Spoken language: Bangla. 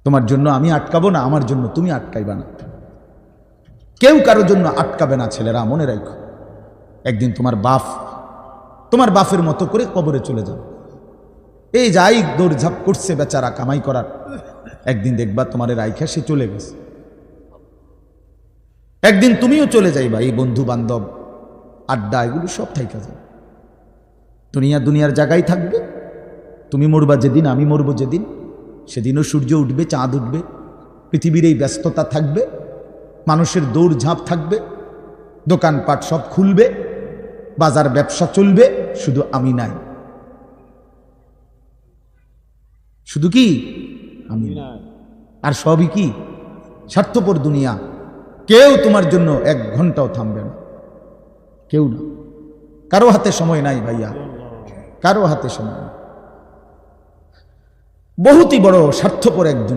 তোমার জন্য আমি আটকাবো না, আমার জন্য তুমি আটকাইবা না। কেউ কারোর জন্য আটকাবে না ছেলেরা, মনে রাখো। একদিন তোমার বাপের মতো করে কবরে চলে যাবে। এই যাই দৌড়ঝাঁপ করছে বেচারা কামাই করার, একদিন দেখবা তোমার রাইখা সে চলে গেছে। একদিন তুমিও চলে যাইবা। এই বন্ধু বান্ধব আড্ডা এগুলো সব থাইকা যাবে। দুনিয়ার জায়গায় থাকবে। তুমি মরবা যেদিন, আমি মরবো যেদিন, সেদিনও সূর্য উঠবে, চাঁদ উঠবে, পৃথিবীর এই ব্যস্ততা থাকবে, মানুষের দৌড়ঝাঁপ থাকবে, দোকানপাট সব খুলবে, বাজার ব্যবসা চলবে, শুধু আমি নাই। শুধু কি আমি নাই, আর সবই কি স্বার্থপর দুনিয়া। কেউ তোমার জন্য 1 ঘন্টাও থামবে না, কেউ না। কারো হাতে সময় নাই ভাইয়া, কারো হাতে সময় নাই। বহুতই বড় স্বার্থপর একজন।